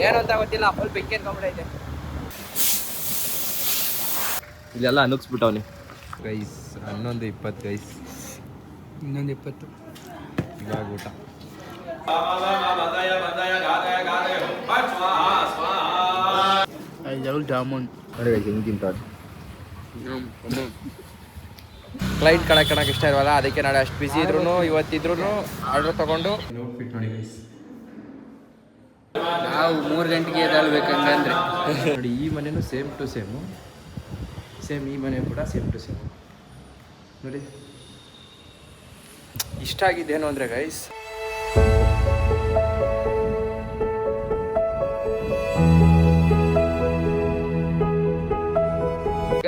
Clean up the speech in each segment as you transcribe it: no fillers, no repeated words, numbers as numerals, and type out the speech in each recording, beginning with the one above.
ಏನು ಅಂತ ಗೊತ್ತಿಲ್ಲ, ಫುಲ್ ಬೆಂಕಿ ಎತ್ಕೊಂಡ್ಬಿಟ್ಟೈತೆ. ಇಲ್ಲೆಲ್ಲ ಅನುಗ್ಸ್ಬಿಟ್ಟವನಿ ಗೈಸ್. 11:20 ಗೈಸ್, ಇನ್ನೊಂದು 20 ಇವಾಗ ಊಟ. ಜಾಮೂನ್ ನೋಡಿ ಗೈಸ್ ಹೆಂಗೆ ತಿಂತಾರೆ. ಕ್ಲೈಂಟ್ ಕಣಕ್ಕೆ ಇಷ್ಟ ಇಲ್ವಲ್ಲ, ಅದಕ್ಕೆ ನಾಳೆ ಅಷ್ಟು ಬಿಸಿ ಇದ್ರು ಇವತ್ತಿದ್ರು ಆರ್ಡರ್ ತಗೊಂಡು ಔಟ್ಫಿಟ್ ನೋಡಿ ಗೈಸ್. ನಾವು 3 ಗಂಟೆಗೆ ಎದ್ದೇಳ್ಬೇಕಂದ್ರೆ ನೋಡಿ ಈ ಮನೆಯೂ ಸೇಮ್ ಟು ಸೇಮು, ಸೇಮ್ ಈ ಮನೆ ಕೂಡ ಸೇಮ್ ಟು ಸೇಮ್. ನೋಡಿ ಇಷ್ಟ ಆಗಿದ್ದೇನು ಅಂದರೆ ಗೈಸ್,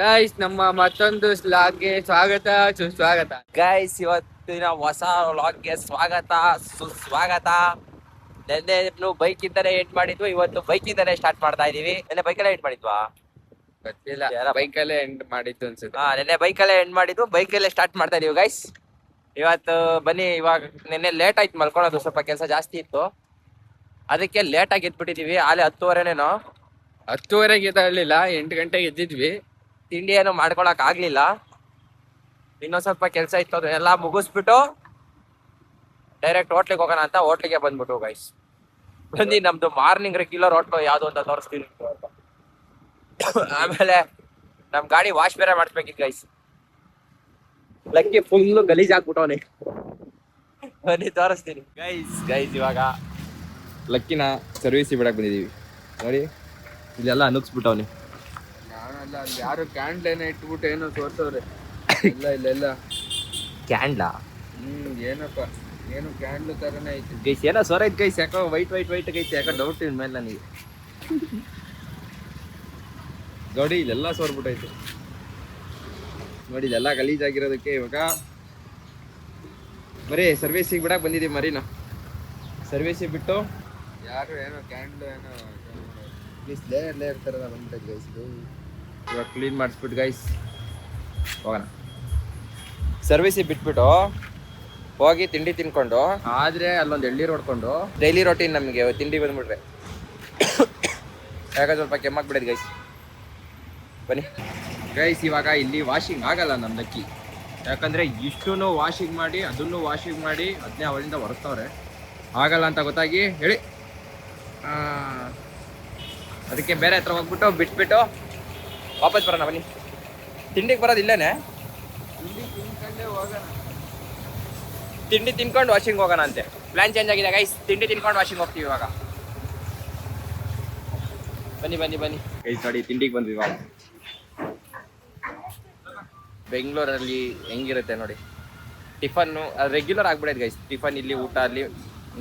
ಗೈಸ್ ನಮ್ಮ ಮತ್ತೊಂದು ಸ್ಲಾಗ್ಗೆ ಸ್ವಾಗತ ಸುಸ್ವಾಗತ. ಗೈಸ್ ಇವತ್ತಿನ ಹೊಸ ವ್ಲಾಗ್ಗೆ ಸ್ವಾಗತ ಸುಸ್ವಾಗತ. ನೆನ್ನೆ ಬೈಕ್ ಇಂದಾನೆ ಎಂಡ್ ಮಾಡಿದ್ವು, ಇವತ್ತು ಬೈಕ್ ಇಂದಾನೆ ಸ್ಟಾರ್ಟ್ ಮಾಡ್ತಾ ಇದೀವಿ. ನೆನ್ನೆ ಬೈಕಲ್ಲೇ ಎಂಡ್ ಮಾಡಿದ್ವಾ ಗೊತ್ತಿಲ್ಲ, ಬೈಕಲ್ಲೇ ಎಂಡ್ ಮಾಡಿದ್ದು ಅನ್ಸುತ್ತೆ. ನೆನ್ನೆ ಬೈಕಲ್ಲೇ ಎಂಡ್ ಮಾಡಿದ್ವು, ಬೈಕಲ್ಲೇ ಸ್ಟಾರ್ಟ್ ಮಾಡ್ತಾ ಇದೀವಿ ಗೈಸ್. ಇವತ್ತು ಬನ್ನಿ. ಇವಾಗ ನೆನ್ನೆ ಲೇಟ್ ಆಯ್ತು ಮಲ್ಕೊಳ್ಳೋದು, ಸ್ವಲ್ಪ ಕೆಲಸ ಜಾಸ್ತಿ ಇತ್ತು, ಅದಕ್ಕೆ ಲೇಟ್ ಆಗಿ ಎದ್ಬಿಟ್ಟಿದೀವಿ. ಆಲೆ 10:30ನೇನೋ. 10:30ಗೆ ಎದ್ದೇಳಲಿಲ್ಲ, 8 ಗಂಟೆಗೆ ಎದ್ದಿದ್ವಿ. ತಿಂಡಿ ಏನು ಮಾಡ್ಕೊಳಕ್ ಆಗ್ಲಿಲ್ಲ, ಇನ್ನೊಂದ್ ಸ್ವಲ್ಪ ಕೆಲಸ ಇತ್ತು, ಅದನ್ನೆಲ್ಲ ಮುಗಿಸ್ಬಿಟ್ಟು ಡೈರೆಕ್ಟ್ ಹೋಟ್ಲಿಗೆ ಹೋಗೋಣ ಅಂತ ಹೋಟ್ಲಿಗೆ ಬಂದ್ಬಿಟ್ಟು ಗೈಸ್. ಬಂದು ನಮ್ದು ಮಾರ್ನಿಂಗ್ ರೆಗ್ಯುಲರ್ ಹೋಟ್ಲು ಯಾವ್ದು ಅಂತ ತೋರಿಸ್ತೀನಿ. ಆಮೇಲೆ ನಮ್ ಗಾಡಿ ವಾಶ್ ಬೇರೆ ಮಾಡಿಸ್ಬೇಕಿತ್ತು ಗೈಸ್. ಲಕ್ಕಿ ಫುಲ್ ಗಲೀಜ್ ಹಾಕ್ಬಿಟ್ಟವನಿ, ಬನ್ನಿ ತೋರಿಸ್ತೀನಿ ಗೈಸ್. ಇವಾಗ ಲಕ್ಕಿನ ಸರ್ವಿಸ್ ಬಿಡಕ್ ಬಂದಿದೀವಿ. ನೋಡಿ ಇಲ್ಲೆಲ್ಲ ಅನುಗ್ಸ್ಬಿಟ್ಟವನಿ. ನಾನಲ್ಲ, ಅಲ್ಲಿ ಯಾರು ಕ್ಯಾಂಡ್ಲೇನ ಇಟ್ಬಿಟ್ಟು ಏನೋ ತೋರ್ಸವ್ರೆ. ಇಲ್ಲ ಇಲ್ಲೆಲ್ಲ ಕ್ಯಾಂಡ್ಲಾ ಏನಪ್ಪ, ಏನು ಕ್ಯಾಂಡ್ಲು ತರನೇ ಐತಿ ಗೈಸ್. ಏನೋ ಸ್ವರ ಐತ್ ಗೈಸ್, ಯಾಕೋ ವೈಟ್ ಗೈಸ್, ಯಾಕೋ ಡೌಟ್ ಇನ್ ಮೇಲೆ ನನಗೆ. ನೋಡಿ ಇಲ್ಲೆಲ್ಲ ಸೋರ್ಬಿಟ್ಟೈತೆ. ನೋಡಿ ಇದೆಲ್ಲ ಗಲೀಜಾಗಿರೋದಕ್ಕೆ ಇವಾಗ ಬರೀ ಸರ್ವಿಸಿಗೆ ಬಿಡಕ್ಕೆ ಬಂದಿದ್ದೀವಿ. ಮರಿನಾ ಸರ್ವಿಸಿಗೆ ಬಿಟ್ಟು ಯಾರು ಏನೋ ಕ್ಯಾಂಡ್ಲು ಏನೋ ಲೇಯರ್ ಥರ ಬಂದ್ಬಿಟ್ಟೈತೆ ಗೈಸ್. ಇದು ಇವಾಗ ಕ್ಲೀನ್ ಮಾಡಿಸ್ಬಿಟ್ಟು ಗೈಸ್ ಹೋಗೋಣ. ಸರ್ವಿಸಿಗೆ ಬಿಟ್ಬಿಟ್ಟು ಹೋಗಿ ತಿಂಡಿ ತಿನ್ಕೊಂಡು, ಆದರೆ ಅಲ್ಲೊಂದು ಎಳ್ನೀರು ಹೊಡ್ಕೊಂಡು ಡೈಲಿ ರೊಟೀನ್ ನಮಗೆ ತಿಂಡಿ ಬಂದ್ಬಿಟ್ರೆ ಯಾಕೆ ಸ್ವಲ್ಪ ಕೆಮ್ಮಾಕ್ಬಿಡೋದು ಗೈಸ್. ಬನ್ನಿ ಗೈಸ್. ಇವಾಗ ಇಲ್ಲಿ ವಾಷಿಂಗ್ ಆಗಲ್ಲ ನಮ್ಮ ಲಕ್ಕಿ, ಯಾಕಂದರೆ ಇಷ್ಟೂ ವಾಷಿಂಗ್ ಮಾಡಿ ಅದನ್ನು ವಾಷಿಂಗ್ ಮಾಡಿ ಅದನ್ನೇ ಅವರಿಂದ ಹೊರಸ್ತವ್ರೆ. ಆಗಲ್ಲ ಅಂತ ಗೊತ್ತಾಗಿ ಹೇಳಿ ಅದಕ್ಕೆ ಬೇರೆ ಹತ್ರ ಹೋಗ್ಬಿಟ್ಟು ಬಿಟ್ಬಿಟ್ಟು ವಾಪಸ್ ಬರೋಣ. ಬನ್ನಿ ತಿಂಡಿಗೆ ಬರೋದು ಇಲ್ಲೇನೆ, ತಿಂಡಿ ತಿನ್ಕೊಂಡೇ ಹೋಗೋಣ. ತಿಂಡಿ ತಿನ್ಕೊಂಡು ವಾಷಿಂಗ್ ಹೋಗೋಣ ಅಂತೆ. ಪ್ಲಾನ್ ಚೇಂಜ್ ಆಗಿದೆ ಗೈಸ್, ತಿಂಡಿ ತಿನ್ಕೊಂಡು ವಾಷಿಂಗ್ ಹೋಗ್ತೀವಿ ಇವಾಗ. ಬನ್ನಿ ಗೈಸ್. ನೋಡಿ ತಿಂಡಿಗೆ ಬಂದ್ವಿ ಇವಾಗ. ಬೆಂಗಳೂರಲ್ಲಿ ಹೆಂಗಿರುತ್ತೆ ನೋಡಿ ಟಿಫನ್ನು, ಅದು ರೆಗ್ಯುಲರ್ ಆಗ್ಬಿಡೈತೆ ಗೈಸ್. ಟಿಫನ್ ಇಲ್ಲಿ, ಊಟ ಅಲ್ಲಿ,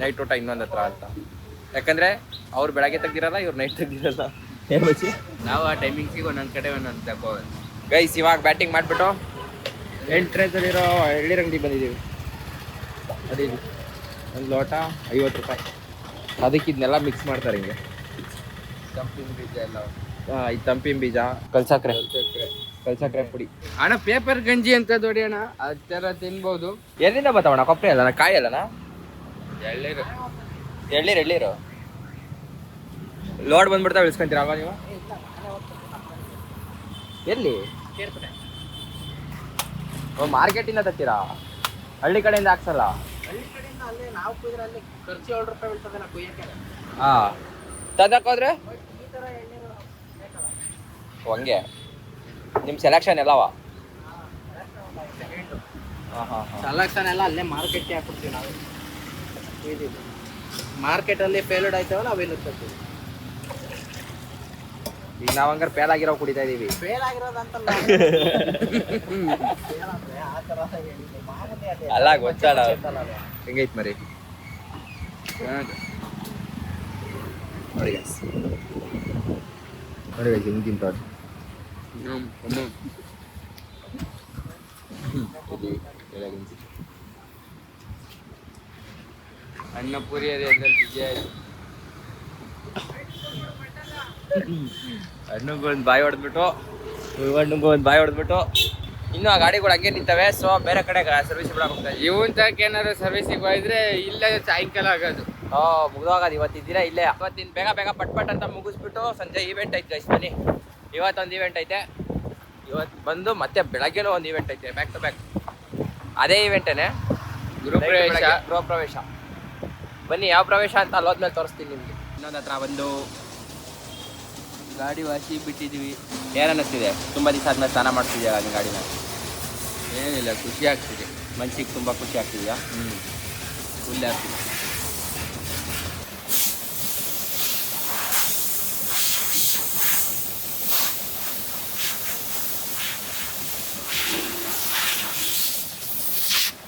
ನೈಟ್ ಊಟ ಇನ್ನೊಂದು ಹತ್ರ ಅಂತ. ಯಾಕಂದರೆ ಅವ್ರು ಬೆಳಗ್ಗೆ ತೆಗ್ದಿರಲ್ಲ, ಇವ್ರು ನೈಟ್ ತೆಗ್ದಿರಲ್ಲ. ನಾವು ಆ ಟೈಮಿಂಗ್ಸಿಗೆ ಒಂದೊಂದು ಕಡೆ ಒಂದೊಂದು ತಗೋದು ಗೈಸ್. ಇವಾಗ ಬ್ಯಾಟಿಂಗ್ ಮಾಡಿಬಿಟ್ಟು ಎಂಟ್ರೆಸಲ್ಲಿರೋ ಎಳ್ಳಿರಂಗಡಿ ಬಂದಿದ್ದೀವಿ. ಅದೇ ಒಂದು ಲೋಟ 50 ರೂಪಾಯಿ. ಅದಕ್ಕೆ ಇದನ್ನೆಲ್ಲ ಮಿಕ್ಸ್ ಮಾಡ್ತಾರೆ ಹಿಂಗೆ. ತಂಪಿನ ಬೀಜ ಎಲ್ಲ, ಇದು ತಂಪಿನ ಬೀಜ, ಕಲ್ಸಕ್ರೆ ಪುಡಿ. ಅಣ್ಣ ಪೇಪರ್ ಗಂಜಿ ಅಂತ ದೊಡ್ಡಿ ಅಣ್ಣ, ಆ ಥರ ತಿನ್ಬೋದು. ಎಲ್ಲಿಂದ ಬರ್ತಾವಣ್ಣ? ಕೊಪ್ಪೆ ಅಲ್ಲಣ್ಣ, ಕಾಯಿ ಅಲ್ಲಣ್ಣ, ಎಳ್ಳೀರು. ಎಳ್ಳೀರು ಲೋಡ್ ಬಂದ್ಬಿಡ್ತಾವೆ. ಇಳಿಸ್ಕೊಂತೀರ ಅಲ್ವಾ ನೀವು? ಎಲ್ಲಿ? ಮಾರ್ಕೆಟಿಂದ ತತ್ತೀರಾ? ಹಳ್ಳಿ ಕಡೆಯಿಂದ ಹಾಕ್ಸಲ್ಲ? ಹಾಂ, ತದಕ್ಕೋದ್ರೆ ಹಂಗೆ ನಿಮ್ಮ ಸೆಲೆಕ್ಷನ್ ಎಲ್ಲವ? ಸೆಲೆಕ್ಷನ್ ಎಲ್ಲ ಅಲ್ಲೇ ಮಾರ್ಕೆಟ್ಗೆ ಹಾಕ್ಬಿಡ್ತೀವಿ ನಾವು. ಮಾರ್ಕೆಟಲ್ಲಿ ಫೇಲ್ಡ್ ಆಯ್ತವ ನಾವೆಲ್ಲ ತರ್ತೀವಿ. ಈಗ ನಾವು ಹಂಗಾರೆ ಫೇಲ್ ಆಗಿರೋ ಕುಡಿತಾ ಇದೀವಿ. ಫೇಲ್ ಆಗಿರೋದಂತಲ್ಲ, ಅಲ್ಲ ಗೊತ್ತಾಳ ಹೆಂಗೈತ್ ಮರಿ. ನೋಡಿ ಗೈಸ್, ಹೆಂಗ್ ತಿಂತಾರೆ. ಅನ್ನಪುರಿ ಅದ್ರಲ್ಲಿ ಬಿಜಿ ಆಯ್ತು. ಹಣ್ಣುಗೊಂದು ಬಾಯಿ ಹೊಡೆದ್ಬಿಟ್ಟು ಒಂದು ಬಾಯಿ ಹೊಡೆದ್ಬಿಟ್ಟು ಇನ್ನೂ ಆ ಗಾಡಿಗಳು ಹಂಗೆ ನಿಂತವೆ. ಸೊ ಬೇರೆ ಕಡೆ ಸರ್ವಿಸ್ ಬಿಡಕ್ಕೆ ಹೋಗ್ತಾ ಇದ್ದೀವಿ. ಇವನ್ ತಕ್ಕ ಏನಾದ್ರು ಸರ್ವಿಸಿಗೆ ಹೋಯ್ದ್ರೆ ಇಲ್ಲ ಸಾಯಂಕಾಲ ಆಗೋದು. ಮುಗಿದೋಗೋದು ಇವತ್ತಿನ ದಿನ ಇಲ್ಲೇ. ಇವತ್ತಿನ ಬೇಗ ಬೇಗ ಪಟ್ ಅಂತ ಮುಗಿಸ್ಬಿಟ್ಟು ಸಂಜೆ ಈವೆಂಟ್ ಐತೆ ಗೈಸ್. ಬನ್ನಿ, ಇವತ್ತೊಂದು ಈವೆಂಟ್ ಐತೆ. ಇವತ್ತು ಬಂದು ಮತ್ತೆ ಬೆಳಗ್ಗೆನೂ ಒಂದು ಈವೆಂಟ್ ಐತೆ, ಬ್ಯಾಕ್ ಟು ಬ್ಯಾಕ್. ಅದೇ ಈವೆಂಟೇನೆ, ಗೃಹ ಪ್ರವೇಶ. ಬನ್ನಿ, ಯಾವ ಪ್ರವೇಶ ಅಂತ ಅಲ್ಲೋದ್ಮೇಲೆ ತೋರಿಸ್ತೀನಿ ನಿಮಗೆ. ಇನ್ನೊಂದು ಹತ್ರ ಬಂದು ಗಾಡಿ ವಾಸಿ ಬಿಟ್ಟಿದ್ದೀವಿ. ಏನನ್ನಿಸ್ತಿದೆ? ತುಂಬ ದಿವಸ ಆದ್ಮೇಲೆ ಸ್ನಾನ ಮಾಡ್ತಿದ್ಯಾ ನಿಮ್ಮ ಗಾಡಿನ? ಏನಿಲ್ಲ, ಖುಷಿ ಆಗ್ತಿದೆ. ಮನ್ಸಿಗೆ ತುಂಬ ಖುಷಿ ಆಗ್ತಿದೆಯಾ? ಫುಲ್ ಆಗ್ತಿದೆ.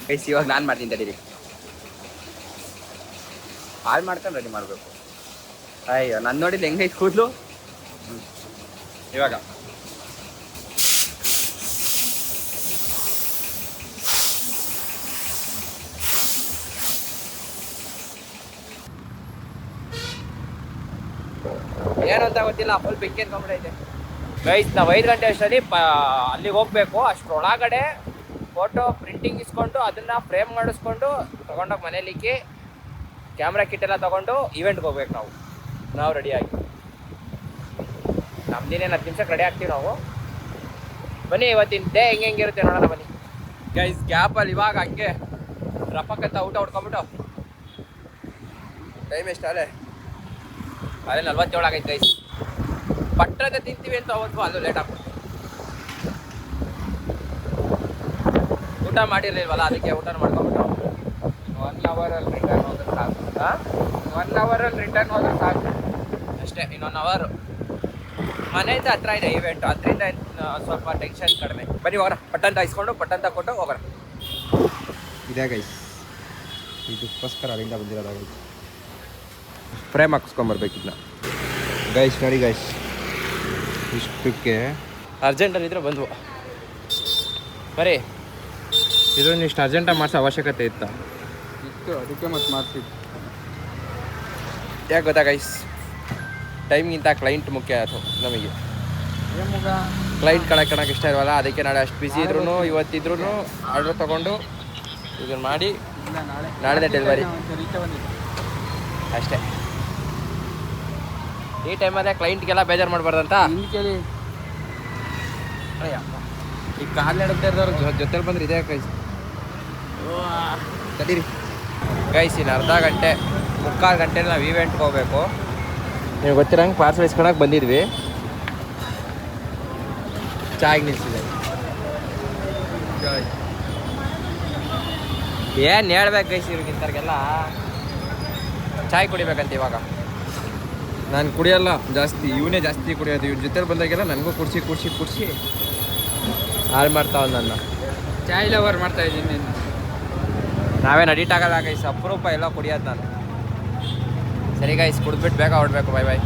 ಗೈಸ್, ಇವಾಗ ನಾನು ಮಾಡ್ತೀನಿ ತಡೀರಿ. ಹಾಳು ಮಾಡ್ಕೊಂಡು ರೆಡಿ ಮಾಡಬೇಕು. ಅಯ್ಯೋ, ನಾನು ನೋಡಿದ್ದು ಹೆಂಗೈತೆ ಕೂದಲು. ಇವಾಗ ಏನು ಅಂತ ಗೊತ್ತಿಲ್ಲ, ಫುಲ್ ಬೆಂಕಿ ಎತ್ಕೊಂಡ್ಬಿಟ್ಟೈತೆ ಗೈಸ್. ನಾವು 5 ಗಂಟೆ ಅಷ್ಟರಲ್ಲಿ ಅಲ್ಲಿಗೆ ಹೋಗ್ಬೇಕು. ಅಷ್ಟರೊಳಗಡೆ ಫೋಟೋ ಪ್ರಿಂಟಿಂಗ್ ಇಸ್ಕೊಂಡು ಅದನ್ನು ಫ್ರೇಮ್ ಮಾಡಿಸ್ಕೊಂಡು ತೊಗೊಂಡೋಗಿ ಮನೇಲಿಕ್ಕಿ ಕ್ಯಾಮ್ರಾ ಕಿಟ್ ಎಲ್ಲ ತೊಗೊಂಡು ಈವೆಂಟ್ಗೆ ಹೋಗ್ಬೇಕು. ನಾವು ರೆಡಿಯಾಗಿ ನಮ್ದಿನೇನು 10 ನಿಮಿಷಕ್ಕೆ ರೆಡಿ ಆಗ್ತೀವಿ ನಾವು. ಬನ್ನಿ, ಇವತ್ತಿನ ಡೇ ಹೆಂಗಿರುತ್ತೆ ನೋಡೋಣ ಬನ್ನಿ ಗೈಸ್. ಗ್ಯಾಪಲ್ಲಿ ಇವಾಗ ಹಂಗೆ ರಪ್ಪಕ್ಕಂತ ಊಟ ಹೊಡ್ಕೊಂಬಿಟ್ಟು ಟೈಮ್ ಎಷ್ಟು ಅಲ್ಲೇ 47 ಆಗೈತೆ ಗೈಸ್. ಪಟ್ಟದ ತಿಂತೀವಿ ಅಂತ ಅವತ್ತು ಅಲ್ಲೂ ಲೇಟ್ ಆಗ್ಬಿಡ್ತು. ಊಟ ಮಾಡಿರಲಿಲ್ವಲ್ಲ, ಅದಕ್ಕೆ ಊಟ ಮಾಡ್ಕೊಂಬಿಟ್ಟು 1 ಅವರಲ್ಲಿ ರಿಟರ್ನ್ ಹೋದ್ರೆ ಸಾಕು. 1 ಅವರಲ್ಲಿ ರಿಟರ್ನ್ ಹೋದ್ರೆ ಸಾಕು ಅಷ್ಟೇ. ಇನ್ನೊಂದು ಅವರ್ ಮನೆಯಿಂದ ಹತ್ರ ಇದೆ ಈವೆಂಟು, ಅದರಿಂದ ಸ್ವಲ್ಪ ಟೆನ್ಷನ್ ಕಡಿಮೆ. ಬನ್ನಿ ಹೋಗೋಣ, ಪಟ್ಟಂತ ಇಸ್ಕೊಂಡು ಪಟ್ಟಂತ ಕೊಟ್ಟು ಹೋಗೋಣ. ಇದೇ ಗೈಸ್, ಇದಕ್ಕೋಸ್ಕರ ಅಲ್ಲಿಂದ ಬಂದಿರೋದಾಗೈತೆ. ಫ್ರೇಮ್ ಹಾಕಿಸ್ಕೊಂಬರ್ಬೇಕು ಇದನ್ನ ಗೈಸ್. ನೋಡಿ ಗೈಸ್, ಇಷ್ಟಕ್ಕೆ ಅರ್ಜೆಂಟಲ್ಲಿದ್ದರೆ ಬಂದ್ವು. ಬರೀ ಇದೊಂದು ಇಷ್ಟು ಅರ್ಜೆಂಟಾಗಿ ಮಾಡಿಸೋ ಅವಶ್ಯಕತೆ ಇತ್ತು. ಅದಕ್ಕೆ ಮತ್ತೆ ಮಾಡ್ತಿದ್ದೆ. ಯಾಕೆ ಗೊತ್ತಾ ಗೈಸ್, ಟೈಮ್ಗಿಂತ ಕ್ಲೈಂಟ್ ಮುಖ್ಯ ಆಯಿತು ನಮಗೆ. ಕ್ಲೈಂಟ್ ಕಣಕ್ಕೆ ಇಷ್ಟ ಇಲ್ವಲ್ಲ, ಅದಕ್ಕೆ ನಾಳೆ ಅಷ್ಟು ಬಿಸಿ ಇದ್ರೂ ಇವತ್ತಿದ್ರೂ ಆರ್ಡ್ರ್ ತೊಗೊಂಡು ಇದನ್ನು ಮಾಡಿ ನಾಳೆ ಡೆಲಿವರಿ ಅಷ್ಟೇ. ಈ ಟೈಮಲ್ಲೇ ಕ್ಲೈಂಟ್ಗೆಲ್ಲ ಬೇಜಾರು ಮಾಡಬಾರ್ದಂತ ಕೇಳಿ. ಈ ಕಾಲು ಎಡಗ್ತಾ ಇರೋರು ಜೊತೆಲಿ ಬಂದ್ರೆ ಇದೇ ಗೈಸ್. ತಡೀರಿ ಗೈಸ್, ಇನ್ನು ಅರ್ಧ ಗಂಟೆ 3/4 ಗಂಟೆಲಿ ನಾವು ಈವೆಂಟ್ಗೆ ಹೋಗ್ಬೇಕು. ನೀವು ಗೊತ್ತಿರಂಗೆ ಪಾರ್ಸಲ್ ಇಸ್ಕೊಳಕ್ಕೆ ಬಂದಿದ್ವಿ. ಚಾಯ್ಗೆ ನಿಲ್ಸಿದೆ. ಏನು ಹೇಳ್ಬೇಕು ಗೈಸ್, ಇವ್ರಿಗಿಂತವ್ರಿಗೆಲ್ಲ ಚಾಯ್ ಕುಡಿಬೇಕಂತ. ಇವಾಗ ನಾನು ಕುಡಿಯೋಲ್ಲ ಜಾಸ್ತಿ, ಇವನೇ ಜಾಸ್ತಿ ಕುಡಿಯೋದು. ಇವ್ರ ಜೊತೆಲಿ ಬಂದಾಗೆಲ್ಲ ನನಗೂ ಕುಡಿಸಿ ಹಾಳು ಮಾಡ್ತಾವ ನನ್ನ. ಚಾಯ್ ಲವರ್ ಮಾಡ್ತಾ ಇದ್ದೀನಿ. ನಾವೇನು ಅಡಿಟ್ ಆಗಲ್ಲ ಗೈಸ್, ಅಪರೂಪ ಎಲ್ಲ ಕುಡಿಯೋದು ನಾನು. ಸರಿ ಗೈಸ್, ಕುಡಿದ್ಬಿಟ್ಟು ಬೇಗ ಹೊರಡ್ಬೇಕು. ಬಾಯ್ ಬಾಯ್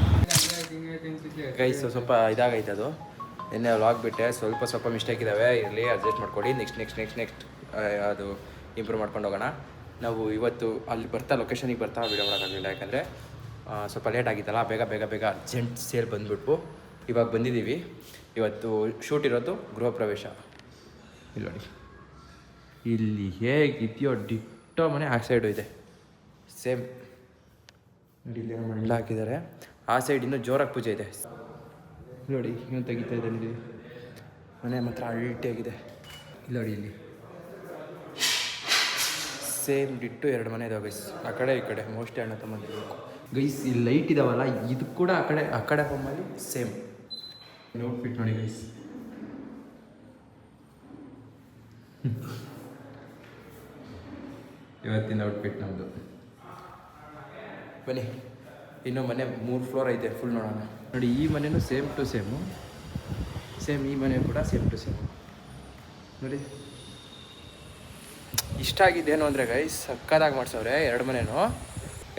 ಗೈಸ್. ಸ್ವಲ್ಪ ಇದಾಗೈತೆ ಅದು, ಎಣ್ಣೆ ವ್ಲಾಗ್ ಬಿಟ್ಟೆ. ಸ್ವಲ್ಪ ಮಿಸ್ಟೇಕ್ ಇದ್ದಾವೆ, ಇರಲಿ, ಅಡ್ಜಸ್ಟ್ ಮಾಡ್ಕೊಡಿ. ನೆಕ್ಸ್ಟ್ ಅದು ಇಂಪ್ರೂವ್ ಮಾಡ್ಕೊಂಡು ಹೋಗೋಣ. ನಾವು ಇವತ್ತು ಅಲ್ಲಿ ಲೊಕೇಶನಿಗೆ ಬರ್ತಾ ವೀಡಿಯೋ ಮಾಡೋಕ್ಕಾಗಲಿಲ್ಲ, ಯಾಕಂದರೆ ಸ್ವಲ್ಪ ಲೇಟ್ ಆಗಿತ್ತಲ್ಲ. ಬೇಗ ಅರ್ಜೆಂಟ್ ಸೇಲ್ ಬಂದುಬಿಟ್ವು. ಇವಾಗ ಬಂದಿದ್ದೀವಿ. ಇವತ್ತು ಶೂಟ್ ಇರೋದು ಗೃಹ ಪ್ರವೇಶ. ಇಲ್ಲಿ ನೋಡಿ, ಇಲ್ಲಿ ಹೇಗಿದೆಯೋ ಡಿಟ್ಟೋ ಮನೆ ಆ ಸೈಡು ಇದೆ ಸೇಮ್. ನೋಡಿ, ಇಲ್ಲಿ ಮಂಡ್ಲ ಹಾಕಿದ್ದಾರೆ. ಆ ಸೈಡ್ ಇನ್ನೂ ಜೋರಾಗಿ ಪೂಜೆ ಇದೆ ನೋಡಿ. ಇನ್ನೂ ತೆಗಿತಾ ಇದೆ ನೋಡಿ, ಮನೆ ಮಾತ್ರ ಅಲ್ಟಿಯಾಗಿದೆ. ಇಲ್ಲಿ ನೋಡಿ, ಇಲ್ಲಿ ಸೇಮ್ ಡಿಟ್ಟು 2 ಮನೆ ಇದಾವೆ ಗೈಸ್, ಆ ಕಡೆ ಈ ಕಡೆ. ಮೋಸ್ಟ್ಲಿ ಅಣ್ಣ ತಗೊಂಡಿರ್ಬೇಕು ಗೈಸ್. ಇಲ್ಲಿ ಲೈಟ್ ಇದಾವಲ್ಲ, ಇದು ಕೂಡ ಆ ಕಡೆ ಹೊಮ್ಮಲ್ಲಿ ಸೇಮ್. ಔಟ್ಫಿಟ್ ನೋಡಿ ಗೈಸ್. ಇವತ್ತಿನ ಔಟ್ಫಿಟ್ ನಮ್ಮದು. ಬನ್ನಿ, ಇನ್ನೂ ಮನೆ 3 ಫ್ಲೋರ್ ಐತೆ, ಫುಲ್ ನೋಡೋಣ. ನೋಡಿ, ಈ ಮನೆಯೂ ಸೇಮ್ ಟು ಸೇಮು, ಈ ಮನೆ ಕೂಡ ಸೇಮ್ ಟು ಸೇಮು ನೋಡಿ. ಇಷ್ಟ ಆಗಿದ್ದೇನು ಅಂದರೆ ಗೈಸ್, ಸಕ್ಕದಾಗಿ ಮಾಡ್ಸವ್ರೆ 2 ಮನೆಯೂ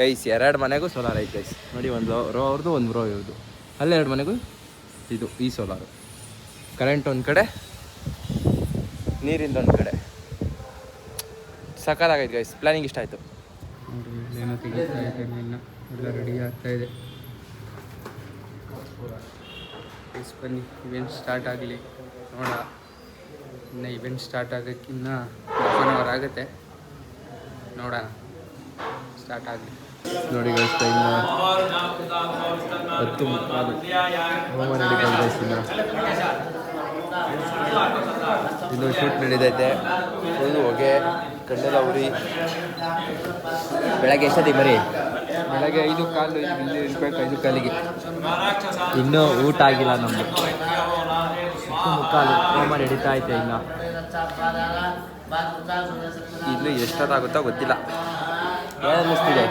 ಗೈಸ್. 2 ಮನೆಗೂ ಸೋಲಾರ್ ಐತೆ ಗೈಸ್. ನೋಡಿ, ಒಂದು ರೋ ಅವ್ರದ್ದು, ಒಂದು ರೋ ಇವ್ರದ್ದು. ಅಲ್ಲೇ 2 ಮನೆಗೂ ಈ ಸೋಲಾರು. ಕರೆಂಟ್ ಒಂದು ಕಡೆ, ನೀರಿಂದ ಒಂದು ಕಡೆ. ಸಕ್ಕದಾಗೈತೆ ಗೈಸ್. ಪ್ಲ್ಯಾನಿಂಗ್ ಇಷ್ಟ ಆಯಿತು. ಏನೋ ತೆಗಿತಾ ಇದೆ, ಎಲ್ಲ ರೆಡಿ ಆಗ್ತಾ ಇದೆ. ಬನ್ನಿ, ಇವೆಂಟ್ ಸ್ಟಾರ್ಟ್ ಆಗಲಿ ನೋಡ. ಇನ್ನು ಇವೆಂಟ್ ಸ್ಟಾರ್ಟ್ ಆಗೋಕ್ಕಿನ್ನ 1 ಅವರ್ ಆಗುತ್ತೆ, ನೋಡೋಣ. ಸ್ಟಾರ್ಟ್ ಆಗಲಿ. ನೋಡಿ ಗೈಸ್ ಟೈಮ್ 10:03 ಹೋಮ ನಡೀತಾ ಗೈಸ್ ಇನ್ನು ಶೂಟ್ ನಡೀತೈತೆ ಫುಲ್ ಹೊಗೆ ಕಣ್ಣೆಲ್ಲ ಉರಿ. ಬೆಳಗ್ಗೆ ಎಷ್ಟೊತ್ತಿಗೆ ಮರಿ? ಬೆಳಗ್ಗೆ 5 ಕಾಲು ಇಲ್ಲಿ ಇರ್ಬೇಕು, 5 ಕಾಲಿಗೆ. ಇನ್ನೂ ಊಟ ಆಗಿಲ್ಲ ನಮ್ಮದು. 10:45 ಹೋಮ ನಡೀತಾ ಐತೆ ಇನ್ನು ಎಷ್ಟೊತ್ತಾಗುತ್ತೋ ಗೊತ್ತಿಲ್ಲ. ಏನು ಅನ್ನಿಸ್ತಿದೆ?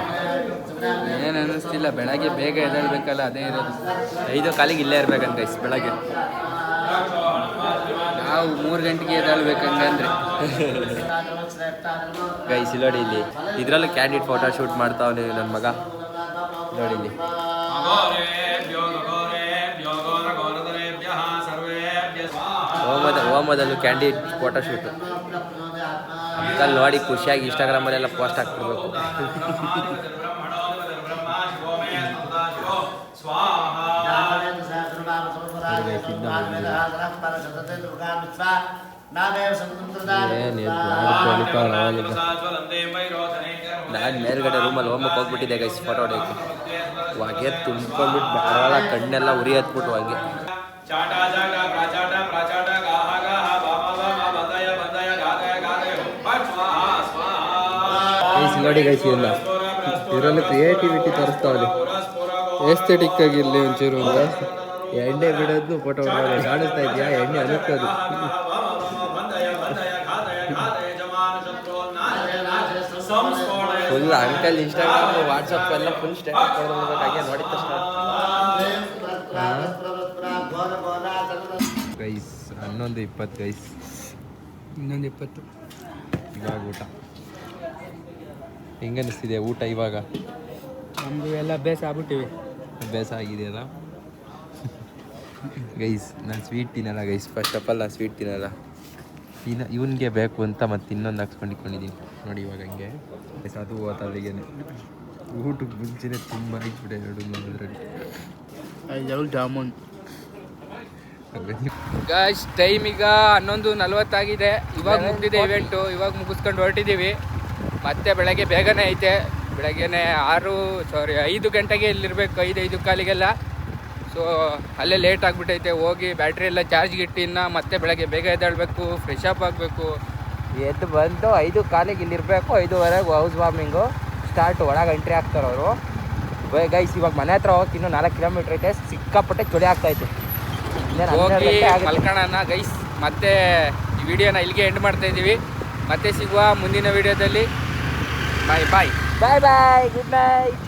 ಏನು ಅನ್ನಿಸ್ತಿಲ್ಲ, ಬೆಳಗ್ಗೆ ಬೇಗ ಎದ್ದೇಳ್ಬೇಕಲ್ಲ, ಅದೇ ಇರೋದು. 5 ಕಾಲಿಗೆ ಇಲ್ಲೇ ಇರ್ಬೇಕಂತ ಗೈಸ್ ಬೆಳಗ್ಗೆ. ನಾವು 3 ಗಂಟೆಗೆ ಎದ್ದೇಳ್ಬೇಕಂದ್ರೆ ಗೈಸ್ ನೋಡಿ ಇಲ್ಲಿ ಇದರಲ್ಲೂ ಕ್ಯಾಂಡಿಡ್ ಫೋಟೋ ಶೂಟ್ ಮಾಡ್ತಾವನೆ ನನ್ನ ಮಗ. ನೋಡಿ ಇಲ್ಲಿ ಹೋಮದಲ್ಲೂ ಕ್ಯಾಂಡಿಡ್ ಫೋಟೋ ಶೂಟ್. ಅಂಕಲ್ ನೋಡಿ ಖುಷಿಯಾಗಿ ಇನ್ಸ್ಟಾಗ್ರಾಮಲ್ಲೆಲ್ಲ ಪೋಸ್ಟ್ ಹಾಕ್ಬಿಡ್ಬೇಕು. ನಾನು ಮೇಲ್ಗಡೆ ರೂಮಲ್ಲಿ ಹೋಮಕ್ಕೆ ಹೋಗ್ಬಿಟ್ಟಿದ್ದೆ ಗೈಸ್ ಫೋಟೋ ಹೊಡೆಯೋಕ್ಕೆ. ಹೊಗೆ ತುಂಬ್ಕೊಂಡ್ಬಿಟ್ಟು ಬರೋಲ್ಲ, ಕಣ್ಣೆಲ್ಲ ಉರಿ ಹತ್ಬಿಟ್ಟು ಹಂಗೆ. ನೋಡಿ ಗೈಸ್ ಇಲ್ಲ ಇದರಲ್ಲಿ ಕ್ರಿಯೇಟಿವಿಟಿ ತೋರಿಸ್ತಾವಲ್ಲಿ. ಎಸ್ಥೆಟಿಕ್ ಆಗಿರಲಿ ಒಂಚೂರು ಅಂತ ಎಣ್ಣೆ ಬಿಡೋದು ಫೋಟೋ ಹೊಡೆಯೋದು ಕಾಣಿಸ್ತಾ ಇದೆಯಾ? ಎಣ್ಣೆ ಅನುಕ್ಕೋದು ಫುಲ್ ಅಂಕಲ್ ಇನ್ಸ್ಟಾಗ್ರಾಮ್ ವಾಟ್ಸಪ್ ಎಲ್ಲ ಫುಲ್ ಸ್ಟೇಟಸ್ ಕೊಡೋದಕ್ಕಾಗಿ ನೋಡಿದ ತಕ್ಷಣ ಗೈಸ್ 11:20 ಗೈಸ್. ಇನ್ನೊಂದು 20 ಇವಾಗ ಊಟ ಹೆಂಗನ್ನಿಸ್ತಿದೆ ಊಟ ಇವಾಗ? ನಮಗೂ ಎಲ್ಲ ಅಭ್ಯಾಸ ಆಗ್ಬಿಟ್ಟಿವಿ. ಅಭ್ಯಾಸ ಆಗಿದೆಯಲ್ಲ ಗೈಸ್. ನಾನು ಸ್ವೀಟ್ ತಿನ್ನಲ್ಲ ಗೈಸ್. ಫಸ್ಟ್ ಆಫ್ ಆಲ್ ನಾನು ಸ್ವೀಟ್ ತಿನ್ನಲ್ಲ. ಇವನಿಗೆ ಬೇಕು ಅಂತ ಮತ್ತೆ ಇನ್ನೊಂದು ಹಾಕ್ಸ್ಕೊಂಡಿದ್ದೀನಿ ನೋಡಿ ಇವಾಗ ಹಂಗೆ ಗೈಸ್. ಅದು ಹೋತಲ್ಲಿಗೇನೆ ಊಟಕ್ಕೆ ಮುಂಚೆನೇ ತುಂಬ ಆಗಿಬಿಟ್ಟೆ 2 ಜಾಮೂನ್. ಗಾಯ್ಸ್ ಟೈಮ್ ಈಗ 11:40 ಆಗಿದೆ. ಇವಾಗ ಮುಗ್ದಿದೆ ಇವೆಂಟು. ಇವಾಗ ಮುಗಿಸ್ಕೊಂಡು ಹೊರಟಿದ್ದೀವಿ. ಮತ್ತೆ ಬೆಳಗ್ಗೆ ಬೇಗನೆ ಐತೆ. ಬೆಳಗ್ಗೆನೆ 5 ಗಂಟೆಗೆ ಇಲ್ಲಿರ್ಬೇಕು, 5 ಕಾಲಿಗೆಲ್ಲ. ಸೊ ಅಲ್ಲೇ ಲೇಟ್ ಆಗಿಬಿಟ್ಟೈತೆ. ಹೋಗಿ ಬ್ಯಾಟ್ರಿ ಎಲ್ಲ ಚಾರ್ಜ್ಗೆ ಇಟ್ಟಿನ್ನ ಮತ್ತೆ ಬೆಳಗ್ಗೆ ಬೇಗ ಎದ್ದೇಳಬೇಕು, ಫ್ರೆಶ್ ಅಪ್ ಆಗಬೇಕು. ಎದ್ದು ಬಂದು 5 ಕಾಲಿಗೆ ಇಲ್ಲಿರಬೇಕು. 5:15 ಹೌಸ್ ವಾರ್ಮಿಂಗು ಸ್ಟಾರ್ಟ್. ಒಳಗೆ ಎಂಟ್ರಿ ಆಗ್ತಾರೆ ಅವರು. ಗೈಸ್ ಇವಾಗ ಮನೆ ಹತ್ರ ಹೋಗಕ್ಕೆ ಇನ್ನೂ 4 ಕಿಲೋಮೀಟ್ರ್ ಐತೆ. ಸಿಕ್ಕಾಪಟ್ಟೆ ಚಳಿ ಆಗ್ತಾಯಿತ್ತು. ಹೋಗಿ ಮಲ್ಕೊಳ್ಳೋಣ ಗೈಸ್. ಮತ್ತೆ ಈ ವಿಡಿಯೋನ ಇಲ್ಲಿಗೆ ಎಂಡ್ ಮಾಡ್ತಾ ಇದ್ದೀವಿ. ಮತ್ತೆ ಸಿಗುವ ಮುಂದಿನ ವಿಡಿಯೋದಲ್ಲಿ. ಬಾಯ್ ಬಾಯ್ ಬಾಯ್ ಬಾಯ್, ಗುಡ್ ನೈಟ್.